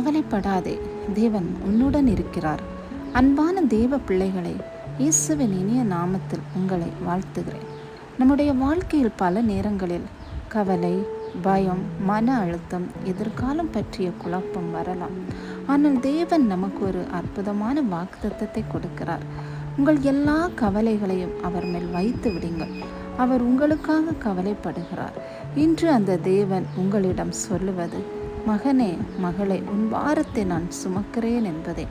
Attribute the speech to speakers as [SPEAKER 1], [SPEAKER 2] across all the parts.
[SPEAKER 1] கவலைப்படாதே, தேவன் உன்னுடன் இருக்கிறார். அன்பான தேவ பிள்ளைகளை, இயேசுவின் இனிய நாமத்தில் உங்களை வாழ்த்துகிறேன். நம்முடைய வாழ்க்கையில் பல நேரங்களில் கவலை, பயம், மன அழுத்தம், எதிர்காலம் பற்றிய குழப்பம் வரலாம். ஆனால் தேவன் நமக்கு ஒரு அற்புதமான வாக்குத்தத்தத்தை கொடுக்கிறார். உங்கள் எல்லா கவலைகளையும் அவர் மேல் வைத்து விடுங்கள். அவர் உங்களுக்காக கவலைப்படுகிறார். இன்று அந்த தேவன் உங்களிடம் சொல்லுவது, மகனே, மகளே, உன் பாரத்தை நான் சுமக்கிறேன் என்பதே.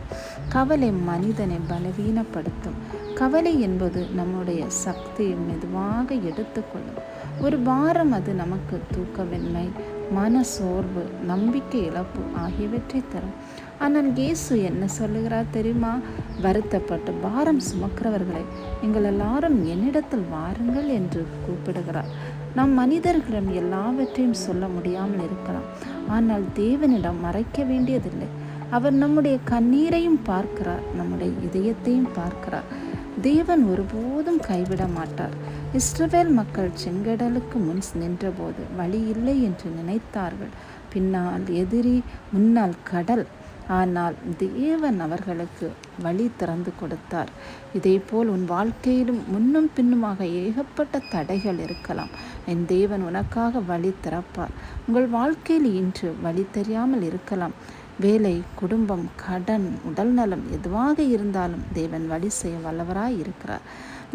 [SPEAKER 1] கவலை மனிதனை பலவீனப்படுத்தும். கவலை என்பது நம்முடைய சக்தியை மெதுவாக எடுத்துக்கொள்ளும் ஒரு பாரம். அது நமக்கு தூக்கமின்மை, மன சோர்வு, நம்பிக்கை இழப்பு ஆகியவற்றை தரும். ஆனால் இயேசு என்ன சொல்லுகிறார் தெரியுமா? வருத்தப்பட்டு பாரம் சுமக்கிறவர்களை, நீங்கள் எல்லாரும் என்னிடத்தில் வாருங்கள் என்று கூப்பிடுகிறார். நாம் மனிதர்களிடம் எல்லாவற்றையும் சொல்ல முடியாமல் இருக்கலாம், ஆனால் தேவனிடம் மறைக்க வேண்டியதில்லை. அவர் நம்முடைய கண்ணீரையும் பார்க்கிறார், நம்முடைய இதயத்தையும் பார்க்கிறார். தேவன் ஒருபோதும் கைவிட மாட்டார். இஸ்ரவேல் மக்கள் செங்கடலுக்கு முன் நின்றபோது வழி இல்லை என்று நினைத்தார்கள். பின்னால் எதிரி, முன்னால் கடல். ஆனால் தேவன் அவர்களுக்கு வழி திறந்து கொடுத்தார். இதேபோல் உன் வாழ்க்கையிலும் முன்னும் பின்னுமாக ஏகப்பட்ட தடைகள் இருக்கலாம். என் தேவன் உனக்காக வழி திறப்பார். உங்கள் வாழ்க்கையில் இன்று வழி தெரியாமல் இருக்கலாம். வேலை, குடும்பம், கடன், உடல் நலம் எதுவாக இருந்தாலும் தேவன் வழி செய்ய வல்லவராய் இருக்கிறார்.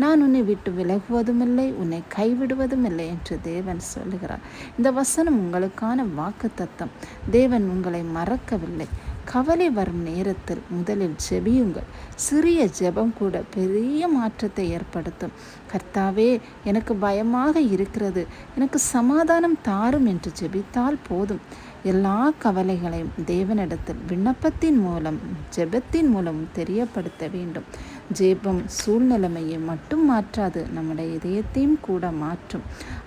[SPEAKER 1] நான் உன்னை விட்டு விலகுவதுமில்லை, உன்னை கைவிடுவதும் இல்லை என்று தேவன் சொல்லுகிறார். இந்த வசனம் உங்களுக்கான வாக்குத்தத்தம். தேவன் உங்களை மறக்கவில்லை. கவலை வரும் நேரத்தில் முதலில் ஜெபியுங்கள். சிறிய ஜெபம் கூட பெரிய மாற்றத்தை ஏற்படுத்தும். கர்த்தாவே, எனக்கு பயமாக இருக்கிறது, எனக்கு சமாதானம் தாரும் என்று ஜெபித்தால் போதும். எல்லா கவலைகளையும் தேவனிடத்தில் விண்ணப்பத்தின் மூலம், ஜெபத்தின் மூலம் தெரியப்படுத்த வேண்டும். ஜெபம் சூழ்நிலைமையை மட்டும் மாற்றாது, நம்முடைய இதயத்தையும் கூட மாற்றும்.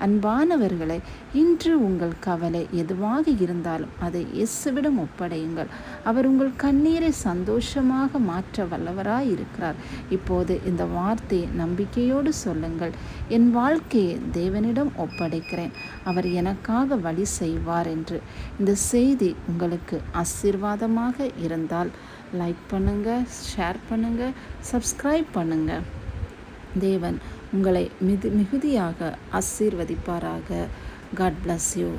[SPEAKER 1] அன்பானவர்களை, இன்று உங்கள் கவலை எதுவாக இருந்தாலும் அதை இயேசுவிடம் ஒப்படையுங்கள். அவர் உங்கள் கண்ணீரை சந்தோஷமாக மாற்ற வல்லவராய் இருக்கிறார். இப்போது இந்த வார்த்தையை நம்பிக்கையோடு சொல்லுங்கள். என் வாழ்க்கையை தேவனிடம் ஒப்படைக்கிறேன், அவர் எனக்காக வழி செய்வார் என்று. இந்த செய்தி உங்களுக்கு ஆசீர்வாதமாக இருந்தால் லைக் பண்ணுங்கள், ஷேர் பண்ணுங்கள், சப்ஸ்கிரைப் பண்ணுங்கள். தேவன் உங்களை மிகுதியாக ஆசீர்வதிப்பாராக. God bless you.